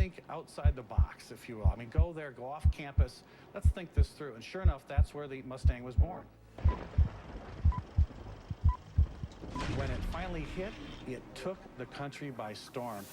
think outside the box, if you will. I mean, go there, go off campus. Let's think this through. And sure enough, that's where the Mustang was born. When it finally hit, it took the country by storm.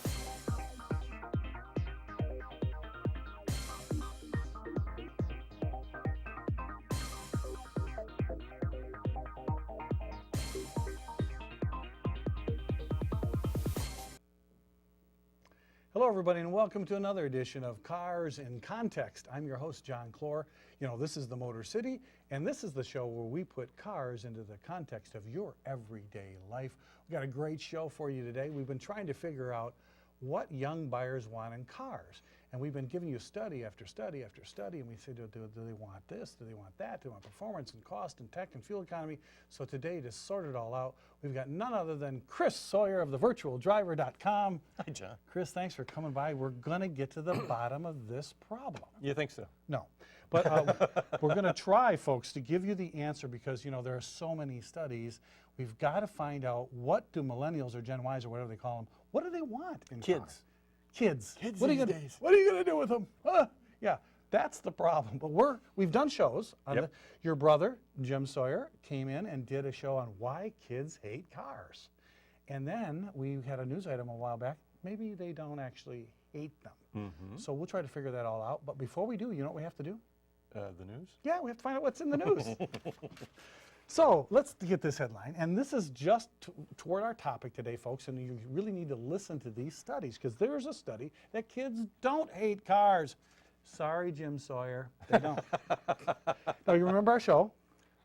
Hello, everybody, and welcome to another edition of Cars in Context. I'm your host, John Clor. You know, this is the Motor City, and this is the show where we put cars into the context of your everyday life. We've got a great show for you today. We've been trying to figure out what young buyers want in cars. And we've been giving you study after study after study, and we say, do they want this? Do they want that? Do they want performance and cost and tech and fuel economy? So today, to sort it all out, we've got none other than Chris Sawyer of thevirtualdriver.com. Hi, John. Chris, thanks for coming by. We're going to get to the bottom of this problem. You think so? No. But we're going to try, folks, to give you the answer because, you know, there are so many studies. We've got to find out what do millennials or Gen Ys or whatever they call them, what do they want in cars? Kids. What are you going to do with them? Yeah, that's the problem. But we've done shows. Your brother, Jim Sawyer, came in and did a show on why kids hate cars. And then we had a news item a while back. Maybe they don't actually hate them. So we'll try to figure that all out. But before we do, you know what we have to do? The news? Yeah, we have to find out what's in the news. So let's get this headline, and this is just toward our topic today, folks, and you really need to listen to these studies because there's a study that kids don't hate cars. Sorry, Jim Sawyer, they don't. Now, you remember our show,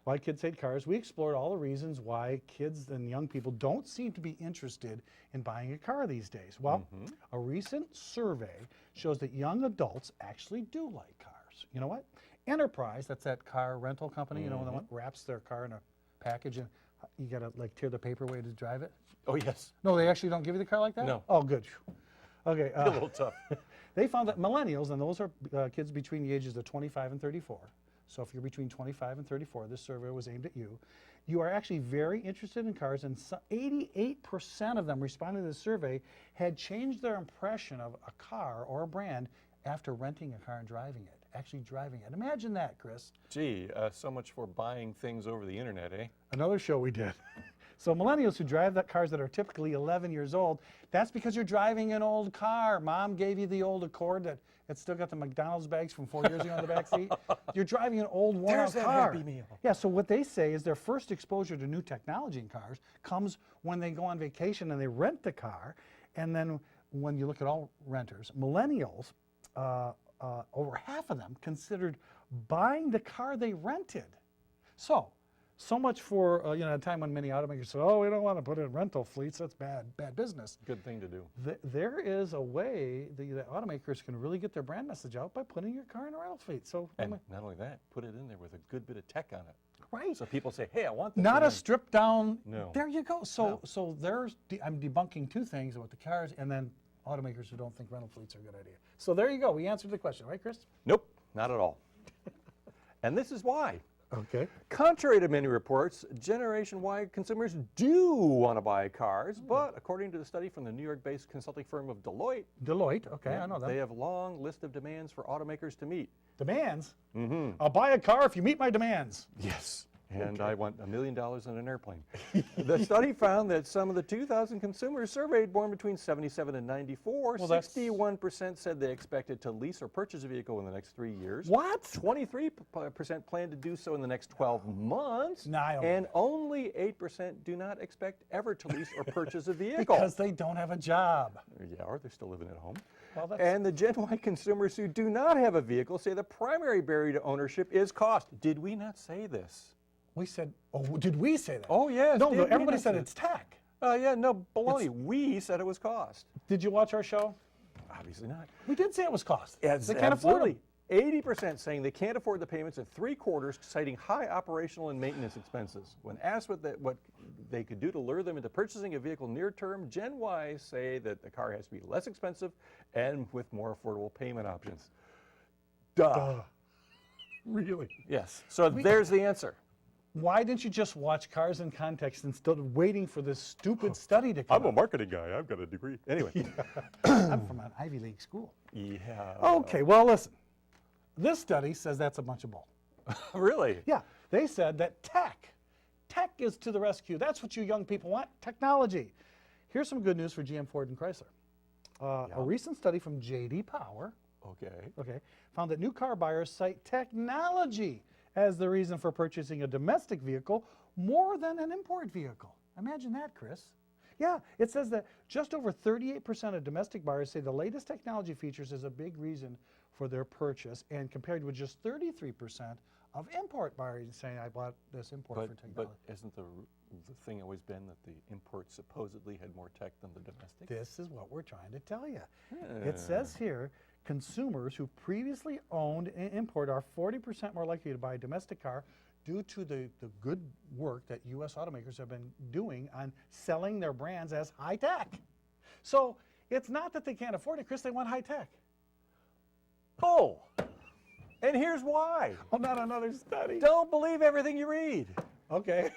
Why Kids Hate Cars? We explored all the reasons why kids and young people don't seem to be interested in buying a car these days. Well, a recent survey shows that young adults actually do like cars. You know what? Enterprise, that's that car rental company, you know, the one that wraps their car in a package and you got to like tear the paper away to drive it? Oh, yes. No, they actually don't give you the car like that? No. Oh, good. Okay. A little tough. They found that millennials, and those are kids between the ages of 25 and 34. So if you're between 25 and 34, this survey was aimed at you. You are actually very interested in cars, and 88% of them responding to the survey had changed their impression of a car or a brand after renting a car and driving it. Actually driving it. Imagine that, Chris. Gee, so much for buying things over the internet, eh? Another show we did. So millennials who drive cars that are typically 11 years old, that's because you're driving an old car. Mom gave you the old Accord that still got the McDonald's bags from 4 years ago in the back seat. You're driving an old worn-out car. Happy Meal. Yeah, so what they say is their first exposure to new technology in cars comes when they go on vacation and they rent the car. And then when you look at all renters, millennials, over half of them considered buying the car they rented. So much for you know, a time when many automakers said, "Oh, we don't want to put in rental fleets. That's bad business." Good thing to do. There is a way that automakers can really get their brand message out by putting your car in a rental fleet. So and not only that, put it in there with a good bit of tech on it. Right. So people say, "Hey, I want this." Not a stripped down. No. There you go. So I'm debunking two things about the cars, and then automakers who don't think rental fleets are a good idea. So there you go. We answered the question, right, Chris? Nope, not at all. And this is why. Okay. Contrary to many reports, Generation Y consumers do want to buy cars, but according to the study from the New York-based consulting firm of Deloitte, Okay, I know that. They have a long list of demands for automakers to meet. Demands? I'll buy a car if you meet my demands. Yes. And I want $1 million on an airplane. The study found that some of the 2,000 consumers surveyed born between 77 and 94, 61% said they expected to lease or purchase a vehicle in the next 3 years. What? 23% plan to do so in the next 12 months. And only 8% do not expect ever to lease or purchase a vehicle. Because they don't have a job. Yeah, or they're still living at home. Well, and the Gen Y consumers who do not have a vehicle say the primary barrier to ownership is cost. Did we not say this? We said, oh, did we say that? Oh, yes. No, everybody said it's tech. Yeah, no, baloney. We said it was cost. Did you watch our show? Obviously not. We did say it was cost. Yes, they can't afford it. 80% saying they can't afford the payments at 3/4, citing high operational and maintenance expenses. When asked what they could do to lure them into purchasing a vehicle near term, Gen Y say that the car has to be less expensive and with more affordable payment options. Duh. Really? Yes. So there's the answer. Why didn't you just watch Cars in Context instead of waiting for this stupid study to come I'm a out? marketing guy. I've got a degree. Anyway. I'm from an Ivy League school. Yeah. Okay, well, listen. This study says that's a bunch of bull. Really? Yeah, they said that tech is to the rescue. That's what you young people want, technology. Here's some good news for GM, Ford, and Chrysler. A recent study from J.D. Power found that new car buyers cite technology as the reason for purchasing a domestic vehicle more than an import vehicle. Imagine that, Chris. Yeah, it says that just over 38% of domestic buyers say the latest technology features is a big reason for their purchase, and compared with just 33% of import buyers saying, I bought this import for technology. But isn't the thing always been that the import supposedly had more tech than the domestic? This is what we're trying to tell you. It says here, consumers who previously owned an import are 40% more likely to buy a domestic car due to the good work that U.S. automakers have been doing on selling their brands as high tech. So it's not that they can't afford it, Chris, they want high tech. Oh, and here's why. Oh, not another study. Don't believe everything you read. Okay.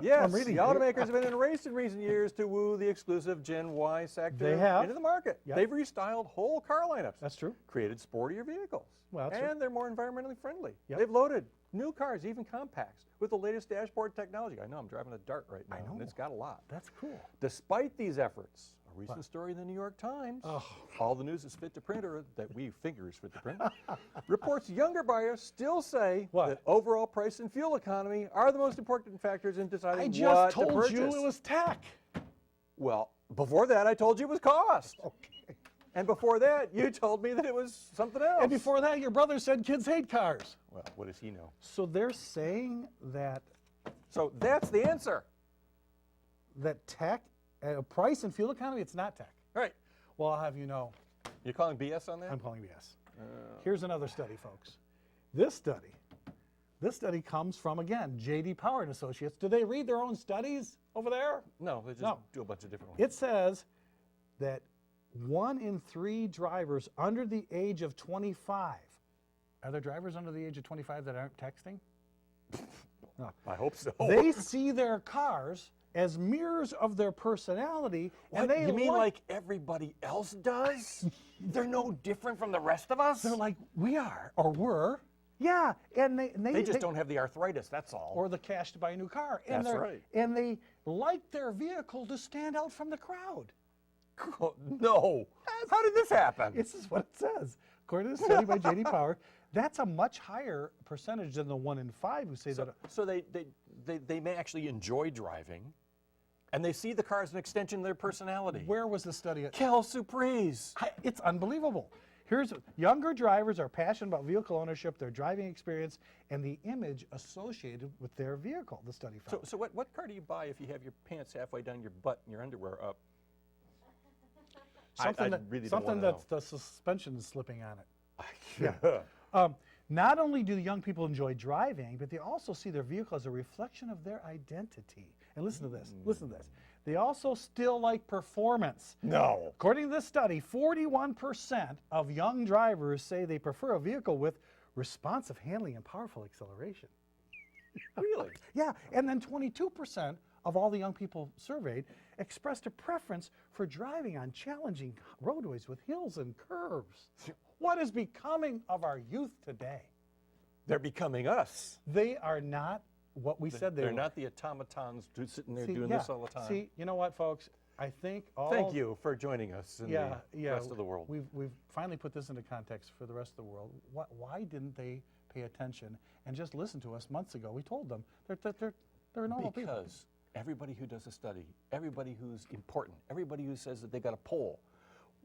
Yes, I'm reading the it. automakers have been in a race in recent years to woo the exclusive Gen Y sector They have. into the market. Yep. They've restyled whole car lineups. That's true. Created sportier vehicles. Well, that's and they're more environmentally friendly. Yep. They've loaded new cars, even compacts, with the latest dashboard technology. I know I'm driving a Dart right now, and it's got a lot. That's cool. Despite these efforts, a recent story in the New York Times, all the news is fit to print, or that we figure is fit to print, reports younger buyers still say that overall price and fuel economy are the most important factors in deciding I what just to told purchase. you it was tech. Well, before that, I told you it was cost. Okay. And before that, you told me that it was something else. And before that, your brother said kids hate cars. Well, what does he know? So they're saying that So that's the answer. tech, price and fuel economy, it's not tech. Right. Well, I'll have you know, You're calling BS on that? I'm calling BS. Here's another study, folks. This study comes from, again, J.D. Power and Associates. Do they read their own studies over there? No, they just do a bunch of different ones. It says that 1 in 3 drivers under the age of 25. Are there drivers under the age of 25 that aren't texting? No. I hope so. They see their cars as mirrors of their personality, and they you mean like everybody else does? They're no different from the rest of us? they're like we are or were. Yeah, and They just don't have the arthritis, that's all. or the cash to buy a new car. And That's right. And they like their vehicle to stand out from the crowd. No. How did this happen? This is what it says. According to the study by J.D. Power, that's a much higher percentage than the 1 in 5 who say that. So they may actually enjoy driving, and they see the car as an extension of their personality. Where was the study? Quelle surprise. It's unbelievable. Here's younger drivers are passionate about vehicle ownership, their driving experience, and the image associated with their vehicle, the study found. So what car do you buy if you have your pants halfway down your butt and your underwear up? Something, really that the suspension is slipping on it. Yeah. Not only do the young people enjoy driving, but they also see their vehicle as a reflection of their identity. And listen to this, listen to this. They also still like performance. No. According to this study, 41% of young drivers say they prefer a vehicle with responsive handling and powerful acceleration. Really? Yeah, and then 22% of all the young people surveyed expressed a preference for driving on challenging roadways with hills and curves. What is becoming of our youth today? They're becoming us. They are not what we said they were. They're not the automatons sitting there doing this all the time. See, you know what, folks? I think all. Thank you for joining us in the rest of the world. We've finally put this into context for the rest of the world. Why didn't they pay attention and just listen to us months ago? We told them they're normal people. Because everybody who does a study, everybody who's important, everybody who says that they got a poll,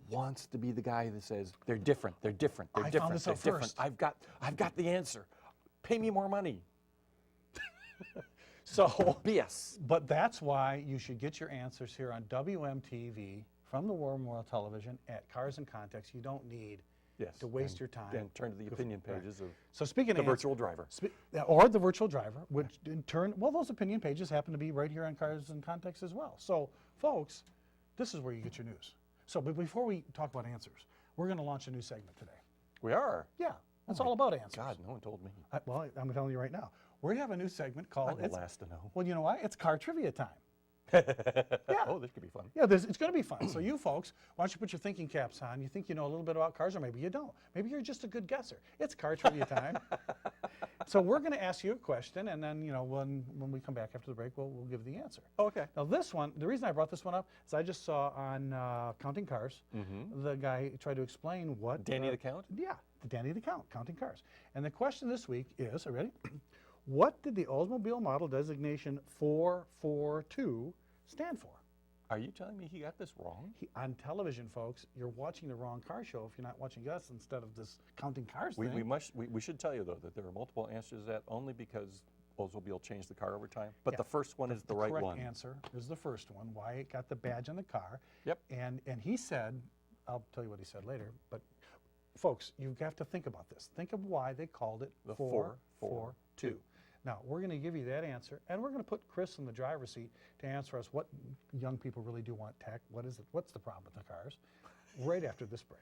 wants to be the guy that says they're different, they're different, they're different, found this they're out different. first. I've got the answer. Pay me more money. So BS. But that's why you should get your answers here on WMTV from the War Memorial Television at Cars in Context. You don't need to waste your time. And turn to the opinion pages of So speaking the of virtual driver. or the virtual driver, which in turn, well, those opinion pages happen to be right here on Cars in Context as well. So, folks, this is where you get your news. So, but before we talk about answers, we're going to launch a new segment today. We are. Yeah, it's all about answers. God, no one told me. Well, I'm telling you right now. We have a new segment called. I'm the last to know. Well, you know why? It's car trivia time. Oh, this could be fun. Yeah, it's going to be fun. So you folks, why don't you put your thinking caps on? You think you know a little bit about cars, or maybe you don't. Maybe you're just a good guesser. It's car trivia time. So we're going to ask you a question, and then when we come back after the break, we'll give the answer. Okay. Now this one, the reason I brought this one up is I just saw on Counting Cars, the guy tried to explain what Danny the Count? Yeah, the Danny the Count, counting cars. And the question this week is, are you ready? What did the Oldsmobile model designation 442 stand for? Are you telling me he got this wrong? On television, folks, you're watching the wrong car show if you're not watching us instead of this counting cars thing. We should tell you, though, that there are multiple answers to that only because Oldsmobile changed the car over time. But Yeah, the first one is the right one. The correct answer is the first one, why it got the badge on the car. Yep. And he said, I'll tell you what he said later, but folks, you have to think about this. Think of why they called it The 442. Now, we're going to give you that answer, and we're going to put Chris in the driver's seat to answer us what young people really do want tech. What is it? What's the problem with the cars? Right after this break.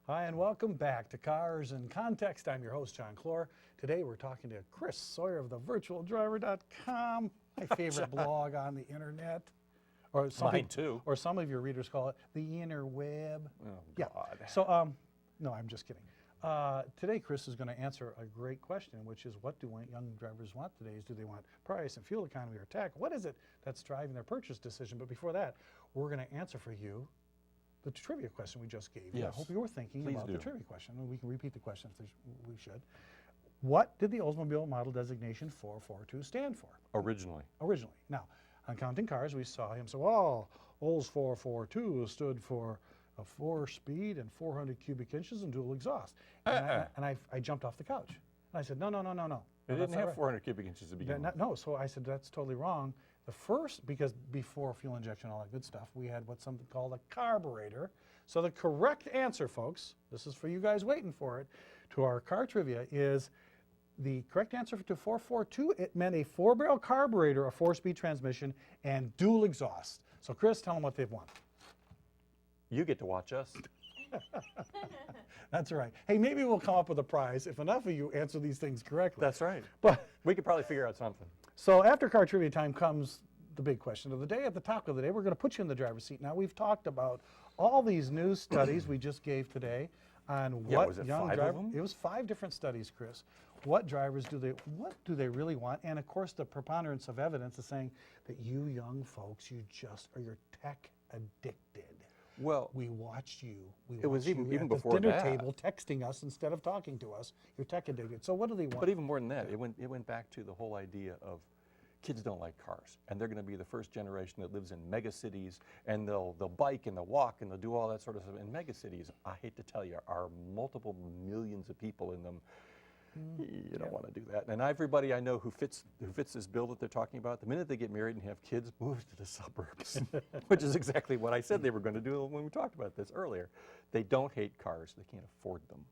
Hi, and welcome back to Cars in Context. I'm your host, John Clor. Today we're talking to Chris Sawyer of thevirtualdriver.com, my favorite blog on the internet. Or Mine too. Or some of your readers call it the interweb. Oh, yeah. God. So, no, I'm just kidding. Today, Chris is going to answer a great question, which is what do young drivers want today? Do they want price and fuel economy or tech? What is it that's driving their purchase decision? But before that, we're going to answer for you the trivia question we just gave you. Yes. I hope you were thinking Please about do. the trivia question, and we can repeat the question if we should. What did the Oldsmobile model designation 442 stand for? Originally. Originally. Now, on Counting Cars, we saw him say, oh, Olds 442 stood for a 4-speed and 400 cubic inches and dual exhaust. And I jumped off the couch. And I said, no. It didn't have 400 cubic inches to begin with. No, so I said, that's totally wrong. The first, because before fuel injection, all that good stuff, we had what's something called a carburetor. So the correct answer, folks, this is for you guys waiting for it, to our car trivia is the correct answer to 442, it meant a 4-barrel carburetor, a 4-speed transmission, and dual exhaust. So Chris, tell them what they've won. You get to watch us. That's right. Hey, maybe we'll come up with a prize if enough of you answer these things correctly. That's right. But We could probably figure out something. so after car trivia time comes the big question of the day. At the top of the day, we're going to put you in the driver's seat. Now, we've talked about all these news studies we just gave today on Yeah, what was it young 5 of drivers. them? It was 5 different studies, Chris. What drivers what do they really want? And of course, the preponderance of evidence is saying that you young folks, you're tech addicted. Well, We watched you. It was even at before the dinner that. table texting us instead of talking to us. You're tech addicted. So what do they want? but even more than that, it went back to the whole idea of kids don't like cars, and they're going to be the first generation that lives in mega cities, and they'll bike and they'll walk and they'll do all that sort of stuff. In mega cities, I hate to tell you, are multiple millions of people in them. You don't want to do that. And everybody I know who fits this bill that they're talking about, the minute they get married and have kids, moves to the suburbs, which is exactly what I said they were going to do when we talked about this earlier. They don't hate cars; they can't afford them.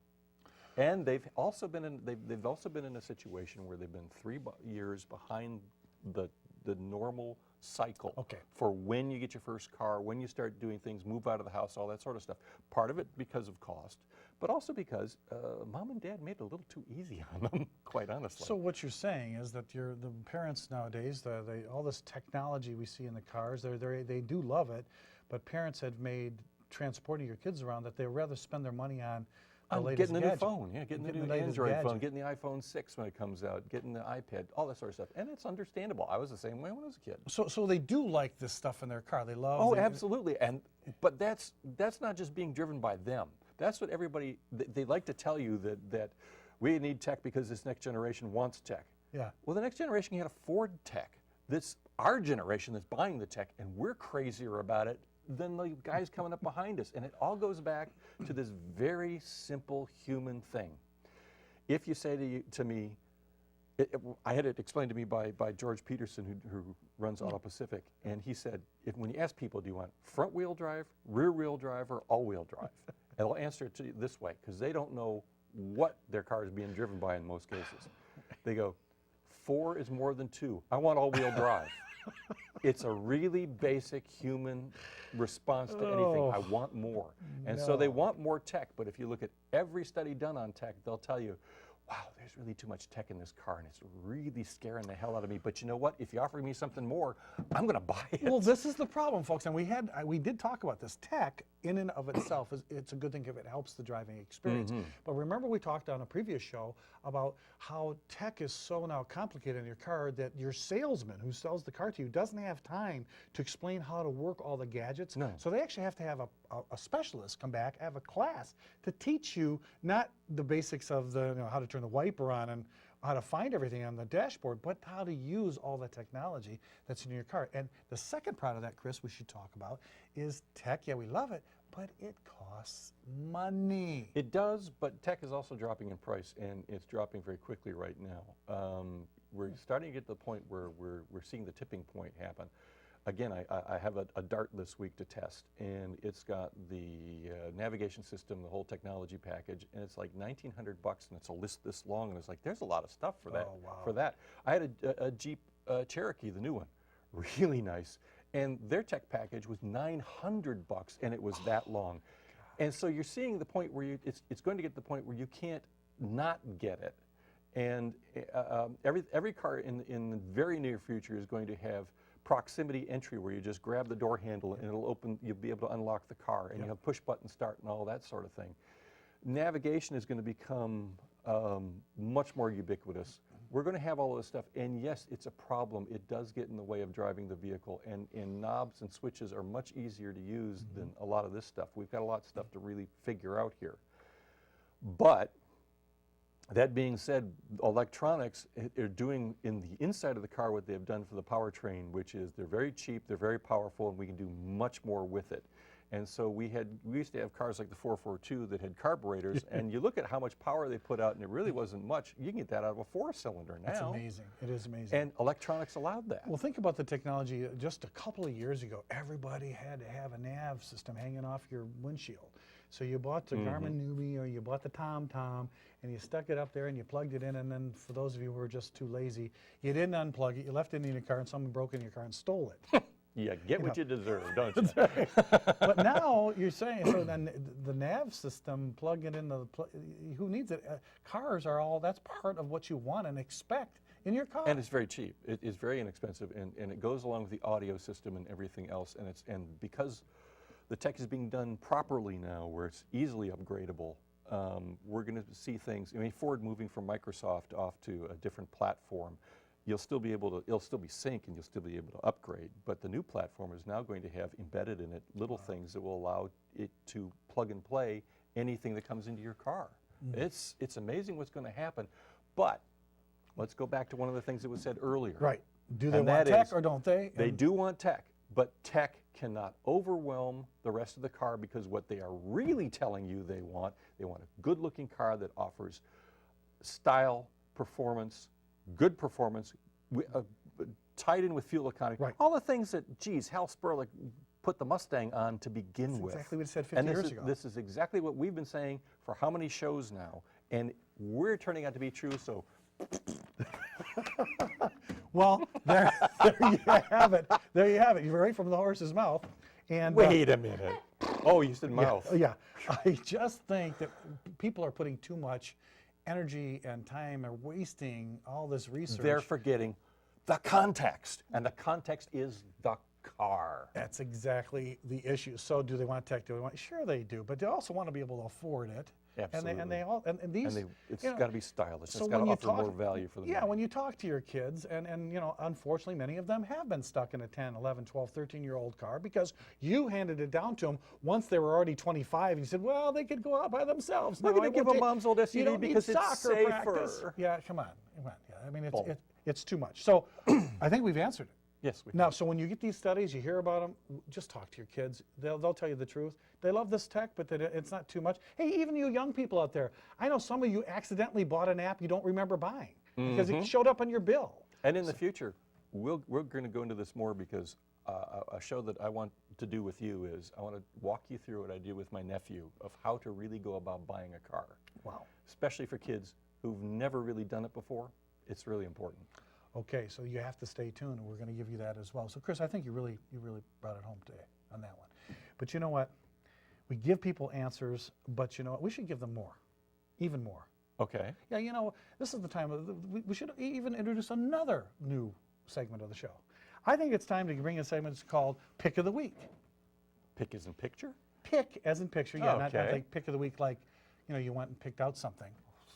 And they've also been in a situation where they've been 3 years behind the normal cycle for when you get your first car, when you start doing things, move out of the house, all that sort of stuff. Part of it because of cost, but also because mom and dad made it a little too easy on them, quite honestly. So what you're saying is that the parents nowadays, all this technology we see in the cars, they do love it, but parents have made transporting your kids around that they'd rather spend their money on the latest getting the new gadget. phone, getting the new latest Android gadget. phone, getting the iPhone 6 when it comes out, getting the iPad, all that sort of stuff. And it's understandable. I was the same way when I was a kid. So they do like this stuff in their car. They love. Oh, absolutely. But that's not just being driven by them. That's what everybody, they like to tell you that we need tech because this next generation wants tech. Yeah. Well, the next generation can't afford tech. This our generation that's buying the tech, and we're crazier about it than the guys coming up behind us. And it all goes back to this very simple human thing. If you say to me, I had it explained to me by George Peterson, who runs Auto Pacific, and he said, when you ask people, do you want front-wheel drive, rear-wheel drive, or all-wheel drive? And they'll answer it to you this way, because they don't know what their car is being driven by in most cases. They go, 4 is more than 2. I want all-wheel drive. It's a really basic human response to anything. I want more. And so they want more tech, but if you look at every study done on tech, they'll tell you, wow, there's really too much tech in this car, and it's really scaring the hell out of me. But you know what? If you offer me something more, I'm going to buy it. Well, this is the problem, folks, and we did talk about this. Tech, in and of itself, it's a good thing if it helps the driving experience. But remember, we talked on a previous show about how tech is so now complicated in your car that your salesman who sells the car to you doesn't have time to explain how to work all the gadgets. No. So they actually have to have a specialist come back, have a class to teach you not the basics of how to turn the wiper on and how to find everything on the dashboard, but how to use all the technology that's in your car. And the second part of that, Chris, we should talk about is tech. Yeah, we love it, but it costs money. It does, but tech is also dropping in price, and it's dropping very quickly right now. We're starting to get to the point where we're seeing the tipping point happen. Again, I have a Dart this week to test, and it's got the navigation system, the whole technology package, and it's like $1,900, and it's a list this long, and it's like, there's a lot of stuff for that. Oh, wow. For that. I had a Jeep Cherokee, the new one, really nice, and their tech package was $900, and it was that long. And so you're seeing the point where it's going to get to the point where you can't not get it. And every car in the very near future is going to have proximity entry, where you just grab the door handle and it'll open, you'll be able to unlock the car, and you have push button start and all that sort of thing. Navigation is going to become much more ubiquitous. We're going to have all of this stuff, and yes, it's a problem. It does get in the way of driving the vehicle, and knobs and switches are much easier to use than a lot of this stuff. We've got a lot of stuff to really figure out here. But that being said, electronics are doing in the inside of the car what they've done for the powertrain, which is they're very cheap, they're very powerful, and we can do much more with it. And so we used to have cars like the 442 that had carburetors, and you look at how much power they put out, and it really wasn't much. You can get that out of a 4-cylinder now. It's amazing. It is amazing. And electronics allowed that. Well, think about the technology. Just a couple of years ago, everybody had to have a nav system hanging off your windshield. So you bought the Garmin Numi, or you bought the TomTom, and you stuck it up there and you plugged it in, and then for those of you who were just too lazy, you didn't unplug it, you left it in your car, and someone broke in your car and stole it. Yeah, get what you deserve, don't you? But now you're saying, so then the nav system, plug it in who needs it? Cars are all, that's part of what you want and expect in your car. And it's very cheap. It is very inexpensive, and it goes along with the audio system and everything else, and because the tech is being done properly now, where it's easily upgradable, we're going to see things. I mean, Ford moving from Microsoft off to a different platform, you'll still be able to, it'll still be sync, and you'll still be able to upgrade. But the new platform is now going to have embedded in it little things that will allow it to plug and play anything that comes into your car. It's amazing what's going to happen. But let's go back to one of the things that was said earlier. Right. Do they want tech or don't they? They do want tech, but tech cannot overwhelm the rest of the car, because what they are really telling you they want a good-looking car that offers style, performance, good performance, tied in with fuel economy. Right. All the things that, geez, Hal Sperlich put the Mustang on to begin with. Exactly what he said 50 years ago. This is exactly what we've been saying for how many shows now, and we're turning out to be true, so. Well, there you have it. There you have it. You're right from the horse's mouth. And wait a minute. Oh, you said mouth. Yeah. I just think that people are putting too much energy and time and wasting all this research. They're forgetting the context, and the context is the car. That's exactly the issue. So do they want tech? Do they want? Sure they do, but they also want to be able to afford it. Absolutely. And they all and these. It's you know, got to be stylish. so It's got to when you offer talk- more value for the Yeah, money. when you talk to your kids, and unfortunately many of them have been stuck in a 10, 11, 12, 13-year-old car because you handed it down to them once they were already 25. You said, well, they could go out by themselves. We're Now, going I to give won't them take- mom's old SUV you don't because need it's soccer practice. safer. Yeah, come on. Yeah, I mean, Bull. it's too much. So I think we've answered it. Yes, we Now, so when you get these studies, you hear about them, just talk to your kids. They'll tell you the truth. They love this tech, but it's not too much. Hey, even you young people out there, I know some of you accidentally bought an app you don't remember buying because it showed up on your bill. And in the future, we're going to go into this more because a show that I want to do with you is I want to walk you through what I did with my nephew of how to really go about buying a car. Wow. Especially for kids who've never really done it before. It's really important. Okay, so you have to stay tuned, and we're going to give you that as well. So, Chris, I think you really brought it home today on that one. But you know what? We give people answers, but you know what? We should give them more, even more. Okay. Yeah, this is the time. We should even introduce another new segment of the show. I think it's time to bring a segment that's called Pick of the Week. Pick as in picture? Pick as in picture, yeah, not Okay. like Pick of the Week like, you went and picked out something.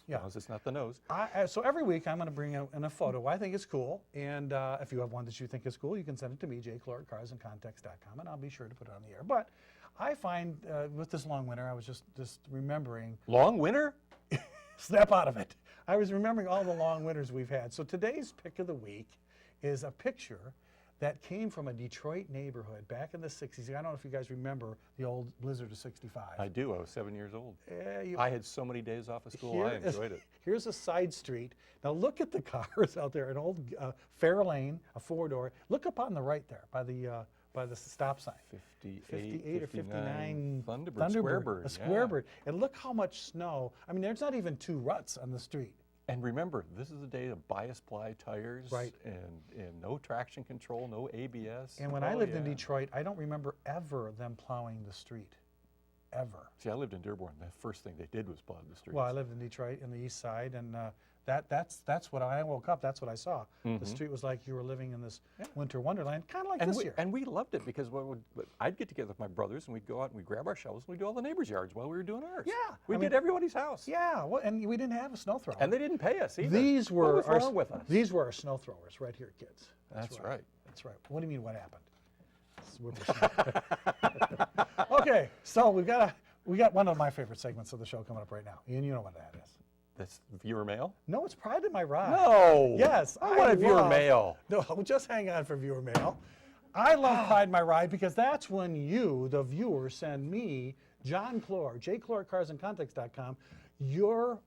Yeah. No, it's not the nose. So every week I'm going to bring in a photo I think is cool, and if you have one that you think is cool, you can send it to me, jclor@carsandcontext.com, and I'll be sure to put it on the air. But I find with this long winter, I was just remembering. Long winter? Snap out of it. I was remembering all the long winters we've had. So today's pick of the week is a picture that came from a Detroit neighborhood back in the 60s. I don't know if you guys remember the old blizzard of 65. I do. I was 7 years old. Yeah, I had so many days off of school. I enjoyed it. Here's a side street. Now look at the cars out there. An old Fairlane, a four-door. Look up on the right there by the stop sign. 58 or 59 Thunderbird, Squarebird. A Squarebird. And look how much snow. I mean, there's not even two ruts on the street. And remember, this is a day of bias ply tires, Right. and no traction control, no ABS. And when I lived in Detroit, I don't remember ever them plowing the street, ever. See, I lived in Dearborn. The first thing they did was plow the streets. Well, I lived in Detroit in the east side, and that's what I woke up. That's what I saw. The street was like you were living in this winter wonderland, kind of like this year. And we loved it because I'd get together with my brothers and we'd go out and we'd grab our shovels and we'd do all the neighbors' yards while we were doing ours. Yeah, We I did mean, everybody's house. Yeah, well, and we didn't have a snow thrower. And they didn't pay us either. These were what was wrong with us? These were our snow throwers right here, kids. That's right. That's right. What do you mean? What happened? This is whippersnapper. Okay, so we got one of my favorite segments of the show coming up right now, and you know what that is. That's viewer mail? No, it's Pride in My Ride. No. Yes, I want a viewer love- mail. No, just hang on for viewer mail. I love Pride in My Ride because that's when you, the viewer, send me, John Clor, jclor@carsandcontext.com,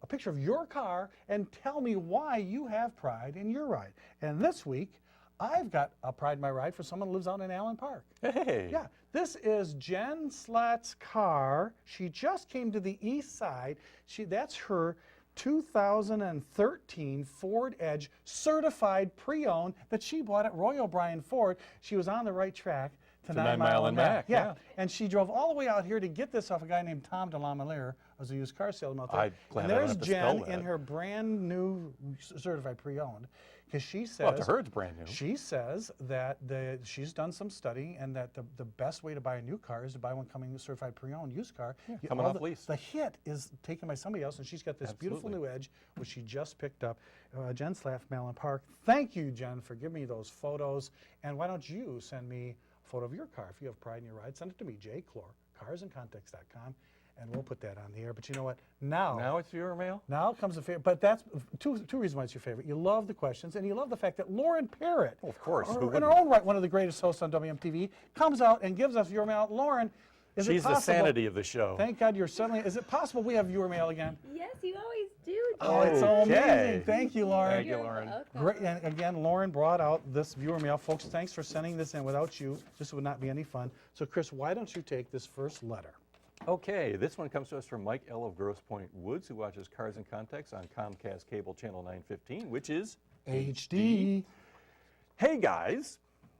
a picture of your car and tell me why you have pride in your ride. And this week, I've got a Pride in My Ride for someone who lives out in Allen Park. Hey. Yeah, this is Jen Slat's car. She just came to the east side. That's her 2013 Ford Edge certified pre-owned that she bought at Roy O'Brien Ford. She was on the right track to 9 Mile and Back. yeah. And she drove all the way out here to get this off a guy named Tom DeLamelliere, who's a used car salesman out there. I'm glad and I don't there's have to spell Jen in that. her brand new certified pre-owned, because she says Well, to her, it's brand new. she says that she's done some studying and that the best way to buy a new car is to buy one coming certified pre-owned used car. coming off lease. The hit is taken by somebody else, and she's got this beautiful new Edge, which she just picked up. Jen Slaff, Allen Park. Thank you, Jen, for giving me those photos. And why don't you send me a photo of your car? If you have pride in your ride, send it to me, jclor, carsandcontext.com, and we'll put that on the air. But you know what? Now it's viewer mail? Now comes the favorite, but that's two reasons why it's your favorite. You love the questions, and you love the fact that Lauren Parrott, Of course, who in wouldn't? her own right, one of the greatest hosts on WMTV, comes out and gives us viewer mail. Lauren, is She's it possible? the sanity of the show. Thank God you're suddenly. Is it possible we have viewer mail again? Yes, you always do. Oh, it's so Okay. amazing. Thank you, Lauren. Thank you, You're Lauren. welcome. Great, and again, Lauren brought out this viewer mail. Folks, thanks for sending this in. Without you, this would not be any fun. So, Chris, why don't you take this first letter? Okay, this one comes to us from Mike L. of Grosse Pointe Woods, who watches Cars and Context on Comcast Cable Channel 915, which is HD. Hey guys,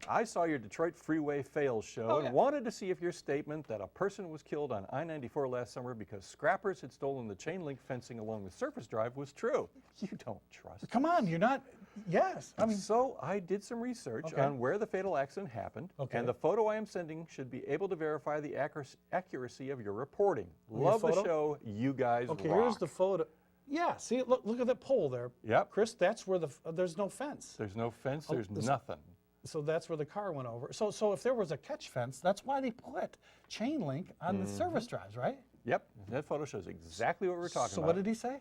I saw your Detroit Freeway Fails show and wanted to see if your statement that a person was killed on I-94 last summer because scrappers had stolen the chain link fencing along the surface drive was true. You don't trust Come on, you're not. Yes, I mean, So I did some research Okay. on where the fatal accident happened, Okay. and the photo I am sending should be able to verify the accuracy of your reporting. Your Love the photo? show. You guys okay, rock. here's the photo. Yeah, see, look at that pole there. Yep. Chris, that's where there's no fence. There's no fence. Oh, There's this- nothing. So that's where the car went over. So if there was a catch fence, that's why they put chain link on the service drives, right? Yep. That photo shows exactly what we're talking So about. what did he say?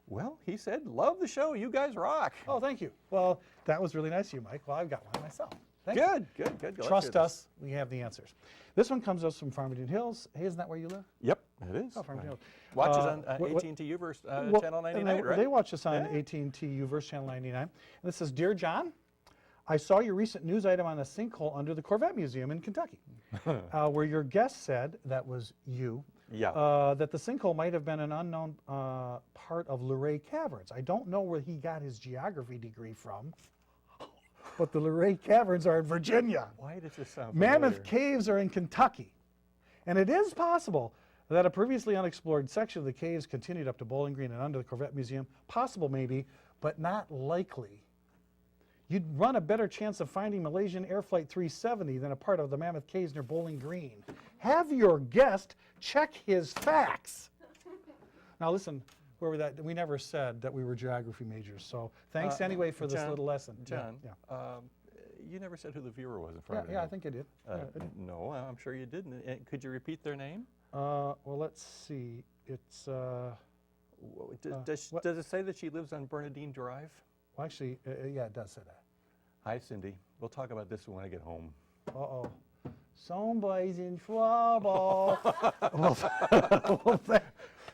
Well, he said, "Love the show. You guys rock." Oh, thank you. Well, that was really nice of you, Mike. Well, I've got one myself. Thank you. Good. Let's hear Trust this. us, we have the answers. This one comes to us from Farmington Hills. Hey, isn't that where you live? Yep, it is. Oh, Farmington Hills. Watch us on what- AT&T Uverse Well, channel and 99, right? They watch us on Yeah. AT&T Uverse Channel 99. And this says, Dear John, I saw your recent news item on a sinkhole under the Corvette Museum in Kentucky, where your guest said, that was you, Yeah. that the sinkhole might have been an unknown part of Luray Caverns. I don't know where he got his geography degree from, but the Luray Caverns are in Virginia. Why does this sound Mammoth familiar? Caves are in Kentucky. And it is possible that a previously unexplored section of the caves continued up to Bowling Green and under the Corvette Museum. Possible maybe, but not likely. You'd run a better chance of finding Malaysian Air Flight 370 than a part of the Mammoth Caves near Bowling Green. Have your guest check his facts. Now listen, we never said that we were geography majors, so thanks anyway for this John, little lesson. Yeah, John, yeah. you never said who the viewer was in front of you. Yeah, I think I did. No, I'm sure you didn't. Could you repeat their name? Well, let's see. It's Does what- it say that she lives on Bernadine Drive? well, actually, yeah, it does say that. Hi, Cindy. We'll talk about this when I get home. Uh-oh. Somebody's in trouble.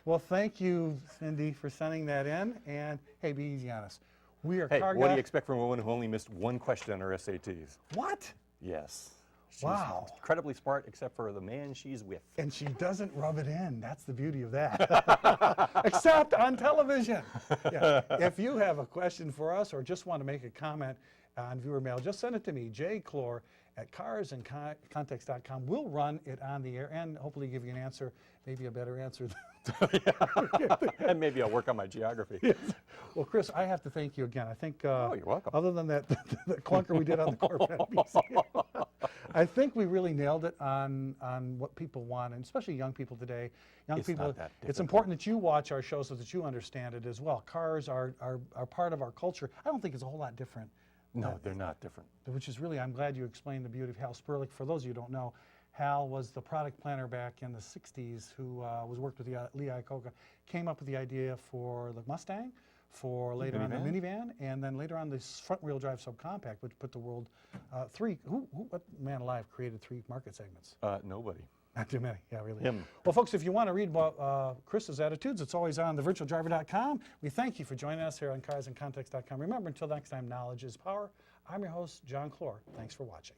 well, thank you, Cindy, for sending that in. And hey, be easy on us. We are Hey, car what do guy- you expect from a woman who only missed one question on her SATs? What? Yes. She's Wow. incredibly smart, except for the man she's with. And she doesn't rub it in. That's the beauty of that. Except on television. Yeah. If you have a question for us or just want to make a comment on viewer mail, just send it to me, jclor at carsandcontext.com. We'll run it on the air and hopefully give you an answer, maybe a better answer. And maybe I'll work on my geography. Well, Chris, I have to thank you again. I think, Oh, you're welcome. other than that the clunker we did on the Corvette Museum, I think we really nailed it on what people want, and especially young people today. Young It's people, not that it's difficult. important that you watch our show so that you understand it as well. Cars are part of our culture. I don't think it's a whole lot different. No, they're not different. Which is really, I'm glad you explained the beauty of Hal Sperlich. For those of you who don't know, Hal was the product planner back in the 60s who worked with Lee Iacocca, came up with the idea for the Mustang, for later on the minivan, and then later on this front-wheel drive subcompact, which put the world what man alive created 3 market segments? Nobody. Not too many, yeah, really. Him. Well, folks, if you want to read about Chris's attitudes, it's always on thevirtualdriver.com. We thank you for joining us here on carsandcontext.com. Remember, until next time, knowledge is power. I'm your host, John Clor. Thanks for watching.